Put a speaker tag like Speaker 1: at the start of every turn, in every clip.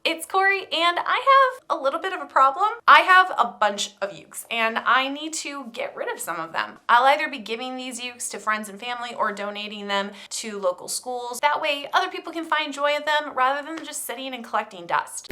Speaker 1: it's Corey, and I have a little bit of a problem. I have a bunch of ukes and I need to get rid of some of them. I'll either be giving these ukes to friends and family or donating them to local schools. That way other people can find joy in them rather than just sitting and collecting dust.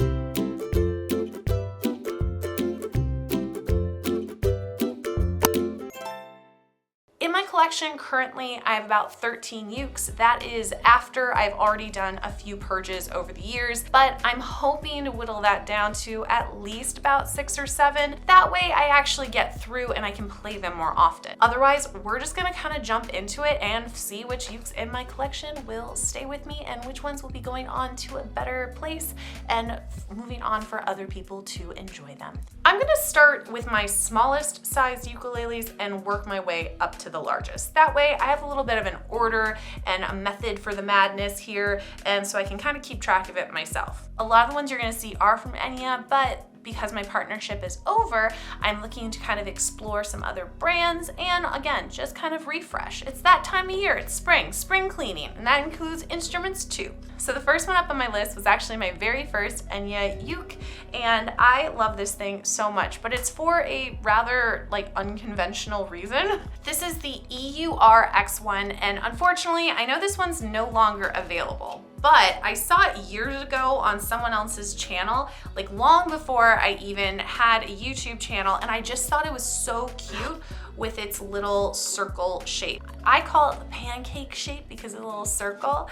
Speaker 1: In my collection currently, I have about 13 ukes. That is after I've already done a few purges over the years, but I'm hoping to whittle that down to at least about 6 or 7. That way I actually get through and I can play them more often. Otherwise, we're just gonna kind of jump into it and see which ukes in my collection will stay with me and which ones will be going on to a better place and moving on for other people to enjoy them. I'm gonna start with my smallest sized ukuleles and work my way up to the largest. That way I have a little bit of an order and a method for the madness here, and so I can kind of keep track of it myself. A lot of the ones you're gonna see are from Enya, but because my partnership is over, I'm looking to kind of explore some other brands and again, just kind of refresh. It's that time of year, it's spring cleaning, and that includes instruments too. So the first one up on my list was actually my very first Enya uke, and I love this thing so much, but it's for a rather unconventional reason. This is the EUR X1, and unfortunately, I know this one's no longer available. But I saw it years ago on someone else's channel, long before I even had a YouTube channel, and I just thought it was so cute with its little circle shape. I call it the pancake shape because of the little circle.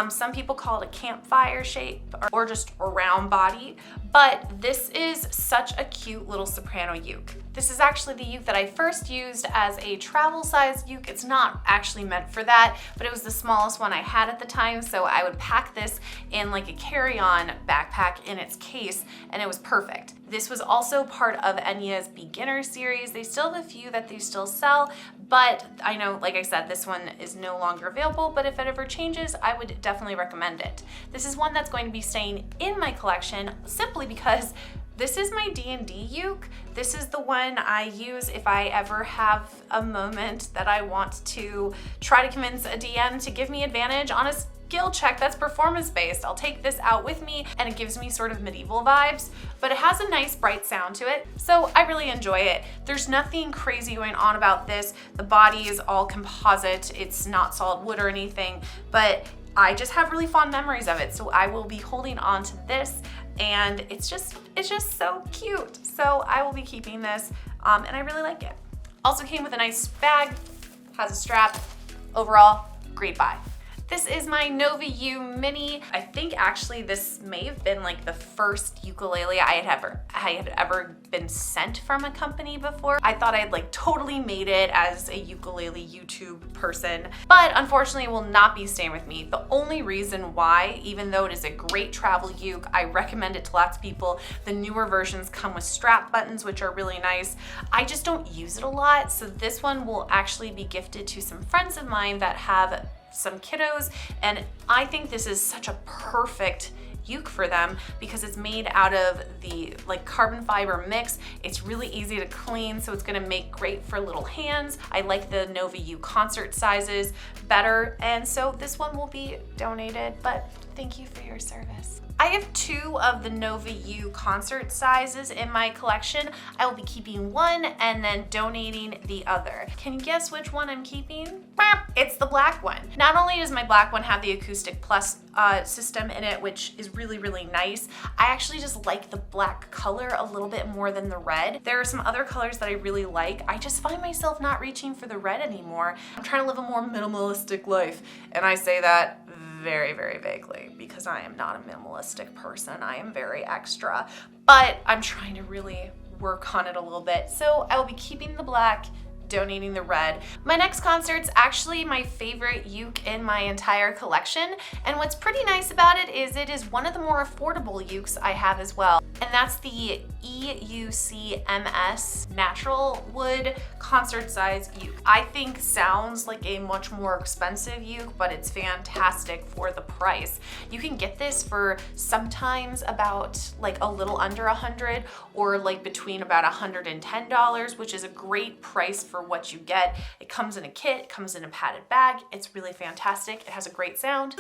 Speaker 1: Some people call it a campfire shape or just a round body, but this is such a cute little soprano uke. This is actually the uke that I first used as a travel sized uke. It's not actually meant for that, but it was the smallest one I had at the time, so I would pack this in like a carry-on backpack in its case, and it was perfect. This was also part of Enya's beginner series. They still have a few that they still sell, but I know, like I said, this one is no longer available, but if it ever changes, I would definitely recommend it. This is one that's going to be staying in my collection simply because this is my D&D uke. This is the one I use if I ever have a moment that I want to try to convince a DM to give me advantage on a skill check that's performance-based. I'll take this out with me and it gives me sort of medieval vibes, but it has a nice bright sound to it, so I really enjoy it. There's nothing crazy going on about this. The body is all composite. It's not solid wood or anything, but I just have really fond memories of it, so I will be holding on to this, and it's just so cute. So I will be keeping this, and I really like it. Also came with a nice bag, has a strap. Overall, great buy. This is my Nova U Mini. I think actually this may have been like the first ukulele I had ever been sent from a company before. I thought I had totally made it as a ukulele YouTube person, but unfortunately it will not be staying with me. The only reason why, even though it is a great travel uke, I recommend it to lots of people. The newer versions come with strap buttons, which are really nice. I just don't use it a lot, so this one will actually be gifted to some friends of mine that have some kiddos, and I think this is such a perfect uke for them because it's made out of the carbon fiber mix. It's really easy to clean, so it's gonna make great for little hands. I like the Nova U concert sizes better, and so this one will be donated, but thank you for your service. I have 2 of the Nova U concert sizes in my collection. I will be keeping one and then donating the other. Can you guess which one I'm keeping? It's the black one. Not only does my black one have the Acoustic Plus system in it, which is really, really nice, I actually just like the black color a little bit more than the red. There are some other colors that I really like. I just find myself not reaching for the red anymore. I'm trying to live a more minimalistic life, and I say that very, very vaguely because I am not a minimalistic person. I am very extra, but I'm trying to really work on it a little bit. So I will be keeping the black, donating the red. My next concert's actually my favorite uke in my entire collection, and what's pretty nice about it is one of the more affordable ukes I have as well, and that's the EUCMS natural wood concert size uke. I think sounds like a much more expensive uke, but it's fantastic for the price. You can get this for sometimes about a little under $100 or between about $110, which is a great price for what you get. It comes in a kit, it comes in a padded bag. It's really fantastic. It has a great sound.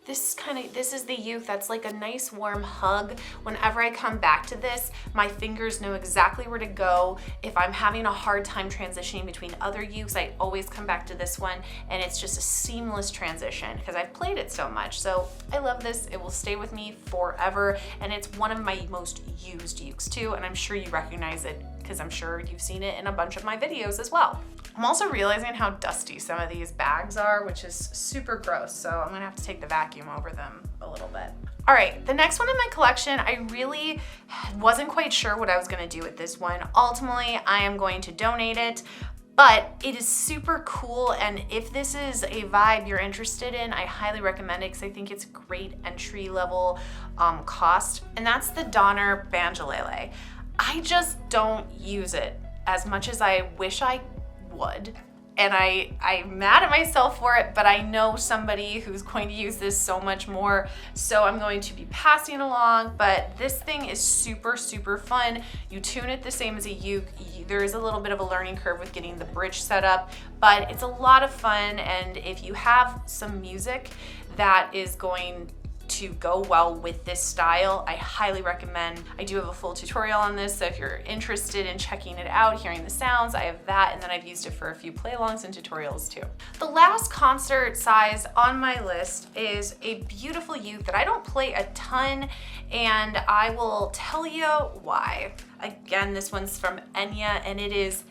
Speaker 1: This is the uke that's like a nice warm hug. Whenever I come back to this, my fingers know exactly where to go. If I'm having a hard time transitioning between other ukes, I always come back to this one, and it's just a seamless transition because I've played it so much. So I love this. It will stay with me forever, and it's one of my most used ukes too, and I'm sure you recognize it because I'm sure you've seen it in a bunch of my videos as well. I'm also realizing how dusty some of these bags are, which is super gross, so I'm gonna have to take the vacuum over them a little bit. All right, the next one in my collection, I really wasn't quite sure what I was gonna do with this one. Ultimately, I am going to donate it, but it is super cool, and if this is a vibe you're interested in, I highly recommend it because I think it's a great entry level cost, and that's the Donner Banjolele. I just don't use it as much as I wish I would, and I'm mad at myself for it, but I know somebody who's going to use this so much more, so I'm going to be passing along. But this thing is super, super fun. You tune it the same as a uke. There is a little bit of a learning curve with getting the bridge set up, but it's a lot of fun, and if you have some music that is going to go well with this style, I highly recommend. I do have a full tutorial on this, so if you're interested in checking it out, hearing the sounds, I have that, and then I've used it for a few play-alongs and tutorials too. The last concert size on my list is a beautiful uke that I don't play a ton, and I will tell you why. Again, this one's from Enya, and it is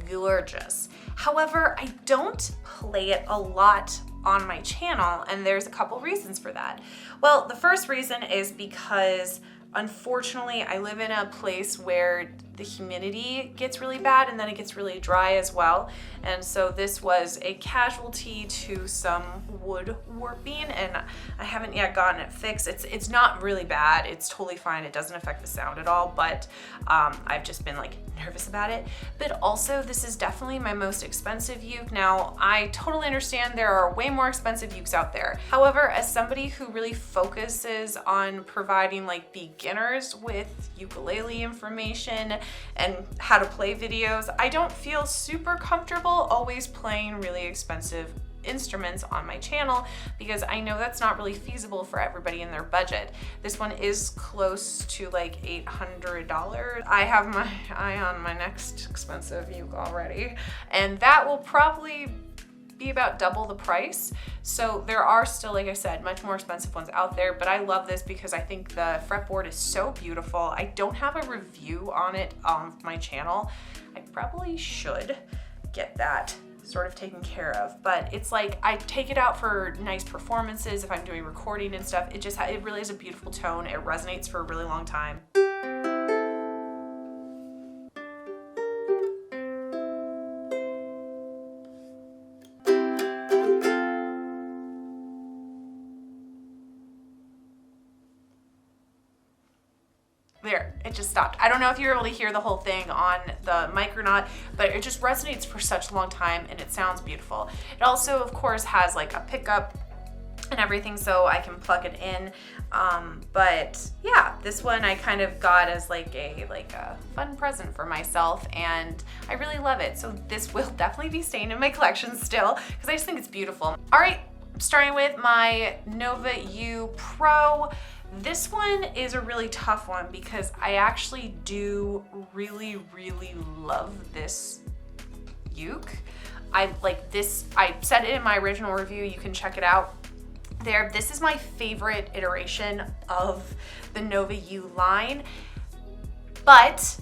Speaker 1: gorgeous. However, I don't play it a lot on my channel, and there's a couple reasons for that. Well, the first reason is because unfortunately I live in a place where the humidity gets really bad and then it gets really dry as well, and so this was a casualty to some wood warping, and I haven't yet gotten it fixed. It's not really bad, it's totally fine, it doesn't affect the sound at all, but I've just been like nervous about it. But also, this is definitely my most expensive uke. Now, I totally understand there are way more expensive ukes out there. However, as somebody who really focuses on providing like beginners with ukulele information and how to play videos, I don't feel super comfortable always playing really expensive instruments on my channel because I know that's not really feasible for everybody in their budget. This one is close to like $800. I have my eye on my next expensive uke already, and that will probably be about double the price. So there are still, like I said, much more expensive ones out there, but I love this because I think the fretboard is so beautiful. I don't have a review on it on my channel. I probably should get that sort of taken care of, but it's like I take it out for nice performances if I'm doing recording and stuff. It really is a beautiful tone. It resonates for a really long time. There, it just stopped. I don't know if you're able to hear the whole thing on the mic or not, but it just resonates for such a long time and it sounds beautiful. It also, of course, has like a pickup and everything, so I can plug it in. But yeah, this one I kind of got as like a fun present for myself, and I really love it. So this will definitely be staying in my collection still because I just think it's beautiful. All right, starting with my Nova U Pro. This one is a really tough one because I actually do really, really love this uke. I like this. I said it in my original review. You can check it out there. This is my favorite iteration of the Nova U line, but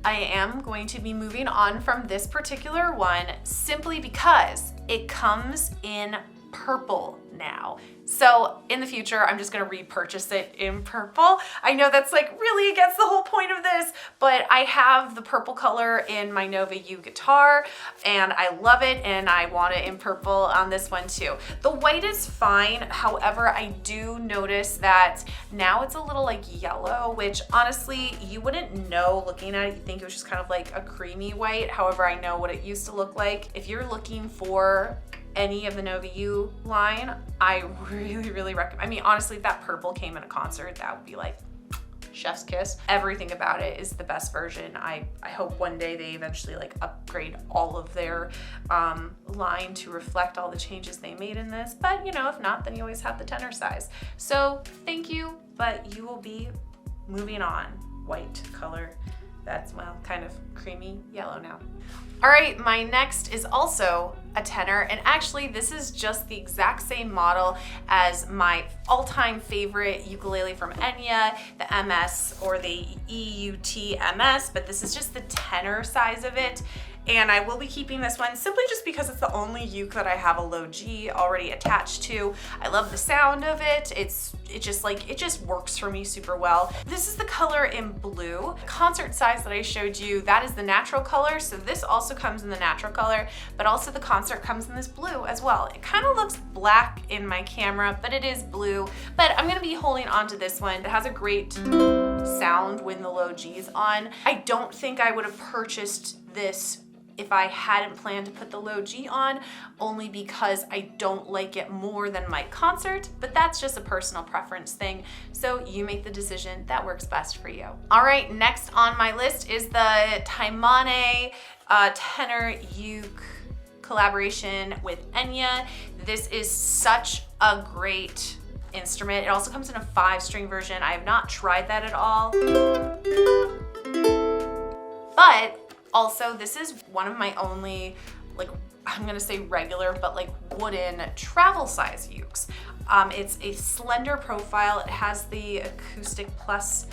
Speaker 1: I am going to be moving on from this particular one simply because it comes in purple now. So in the future, I'm just gonna repurchase it in purple. I know that's like really against the whole point of this, but I have the purple color in my Nova U guitar and I love it, and I want it in purple on this one too. The white is fine. However, I do notice that now it's a little like yellow, which honestly, you wouldn't know looking at it. You think it was just kind of like a creamy white. However, I know what it used to look like. If you're looking for any of the Nova U line, I really, really recommend. I mean, honestly, if that purple came in a concert, that would be like chef's kiss. Everything about it is the best version. I hope one day they eventually like upgrade all of their line to reflect all the changes they made in this, but you know, if not, then you always have the tenor size. So thank you, but you will be moving on. White color. That's, well, kind of creamy yellow now. All right, my next is also a tenor, and actually this is just the exact same model as my all-time favorite ukulele from Enya, the MS or the EUT-MS, but this is just the tenor size of it. And I will be keeping this one simply just because it's the only uke that I have a low G already attached to. I love the sound of it. It just works for me super well. This is the color in blue. The concert size that I showed you, that is the natural color. So this also comes in the natural color, but also the concert comes in this blue as well. It kind of looks black in my camera, but it is blue. But I'm gonna be holding on to this one. It has a great sound when the low G is on. I don't think I would have purchased this if I hadn't planned to put the low G on, only because I don't like it more than my concert, but that's just a personal preference thing. So you make the decision that works best for you. All right, next on my list is the Taimane tenor uke collaboration with Enya. This is such a great instrument. It also comes in a 5-string version. I have not tried that at all, but also, this is one of my only, like, I'm gonna say regular, but like wooden travel size ukes. It's a slender profile. It has the acoustic plus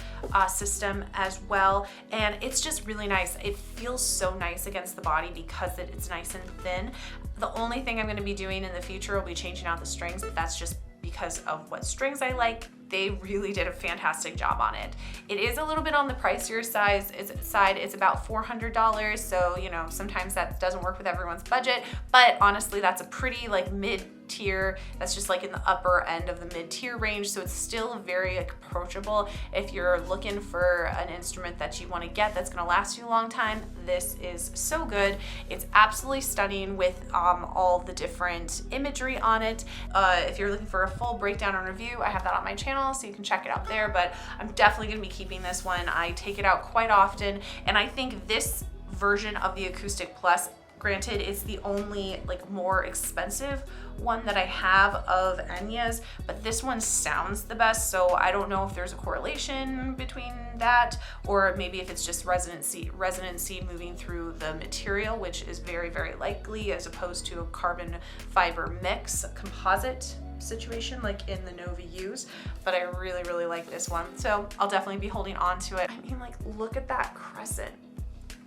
Speaker 1: system as well, and it's just really nice. It feels so nice against the body because it's nice and thin. The only thing I'm gonna be doing in the future will be changing out the strings, but that's just because of what strings I like. They really did a fantastic job on it. It is a little bit on the pricier side. It's about $400, so you know, sometimes that doesn't work with everyone's budget, but honestly, that's a pretty like mid-tier. That's just like in the upper end of the mid-tier range, so it's still very approachable. If you're looking for an instrument that you want to get that's going to last you a long time, this is so good. It's absolutely stunning with all the different imagery on it. If you're looking for a full breakdown and review, I have that on my channel, so you can check it out there, but I'm definitely going to be keeping this one. I take it out quite often, and I think this version of the Acoustic Plus, granted, it's the only like more expensive one that I have of Enya's, but this one sounds the best, so I don't know if there's a correlation between that, or maybe if it's just resonancy moving through the material, which is very, very likely, as opposed to a carbon fiber mix, a composite situation like in the Nova U's, but I really, really like this one, so I'll definitely be holding on to it. I mean, like, look at that crescent.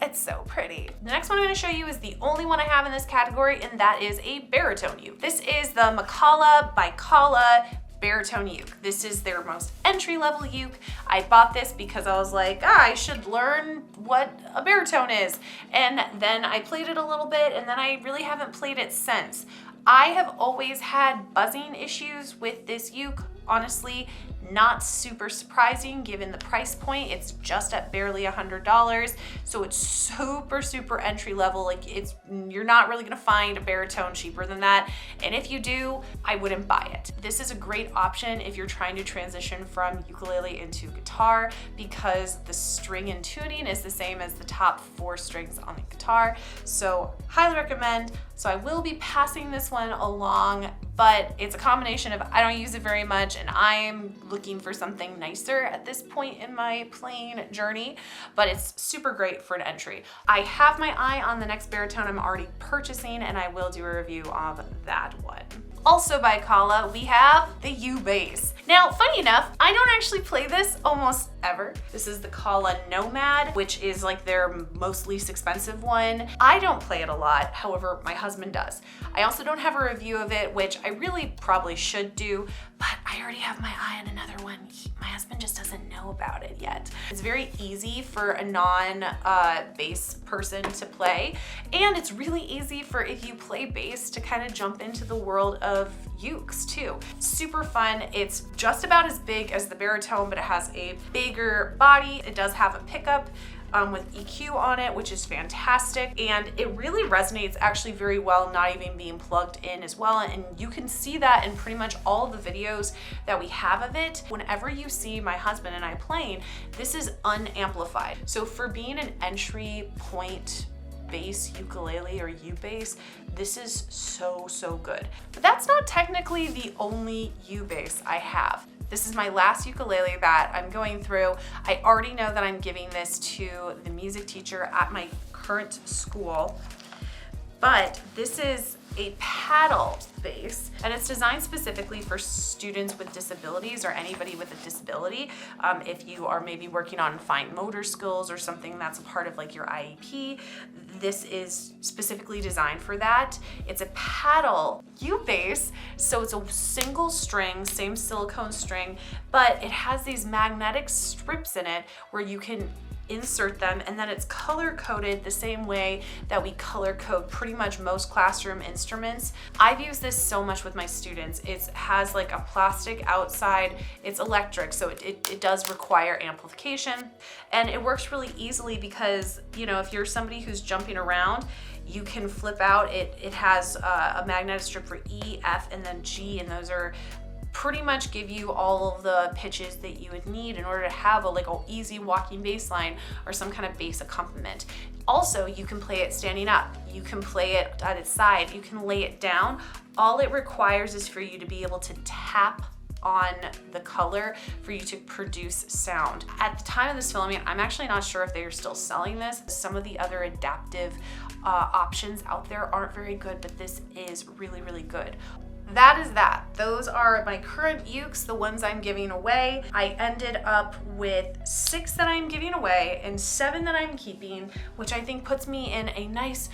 Speaker 1: It's so pretty. The next one I'm gonna show you is the only one I have in this category, and that is a baritone uke. This is the Makala by Kala baritone uke. This is their most entry-level uke. I bought this because I was like, I should learn what a baritone is. And then I played it a little bit, and then I really haven't played it since. I have always had buzzing issues with this uke. Honestly, not super surprising given the price point. It's just at barely $100, so it's super, super entry level. Like, you're not really gonna find a baritone cheaper than that, and if you do, I wouldn't buy it. This is a great option if you're trying to transition from ukulele into guitar, because the string and tuning is the same as the top 4 strings on the guitar, so highly recommend. So I will be passing this one along, but it's a combination of I don't use it very much and I'm looking for something nicer at this point in my playing journey, but it's super great for an entry. I have my eye on the next baritone I'm already purchasing, and I will do a review of that one. Also by Kala, we have the U bass. Now, funny enough, I don't actually play this almost ever. This is the Kala Nomad, which is like their most least expensive one. I don't play it a lot, however, my husband does. I also don't have a review of it, which I really probably should do, but I already have my eye on another one. My husband just doesn't know about it yet. It's very easy for a non-bass person to play, and it's really easy for, if you play bass, to kind of jump into the world of ukes too. Super fun. It's just about as big as the baritone, but it has a bigger body. It does have a pickup with EQ on it, which is fantastic. And it really resonates actually very well, not even being plugged in as well. And you can see that in pretty much all of the videos that we have of it. Whenever you see my husband and I playing, this is unamplified. So for being an entry point bass ukulele or U bass, this is so good. But that's not technically the only U bass I have. This is my last ukulele that I'm going through. I already know that I'm giving this to the music teacher at my current school, but this is a paddle bass, and it's designed specifically for students with disabilities or anybody with a disability. If you are maybe working on fine motor skills or something that's a part of like your IEP, this is specifically designed for that. It's a paddle U bass, so it's a single string, same silicone string, but it has these magnetic strips in it where you can insert them, and then it's color coded the same way that we color code pretty much most classroom instruments. I've used this so much with my students. It has like a plastic outside, it's electric, so it does require amplification, and it works really easily because, you know, if you're somebody who's jumping around, you can flip out. It has a magnetic strip for E, F, and then G, and those are pretty much give you all of the pitches that you would need in order to have a easy walking bass line or some kind of bass accompaniment. Also, you can play it standing up, you can play it at its side, you can lay it down. All it requires is for you to be able to tap on the color for you to produce sound. At the time of this filming, I'm actually not sure if they are still selling this. Some of the other adaptive options out there aren't very good, but this is really good. That is that. Those are my current ukes, the ones I'm giving away. I ended up with 6 that I'm giving away and 7 that I'm keeping, which I think puts me in a nice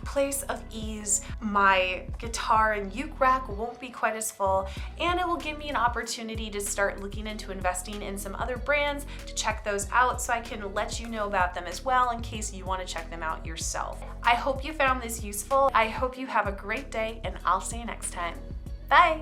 Speaker 1: place of ease. My guitar and uke rack won't be quite as full, and it will give me an opportunity to start looking into investing in some other brands, to check those out so I can let you know about them as well in case you want to check them out yourself. I hope you found this useful. I hope you have a great day, and I'll see you next time. Bye!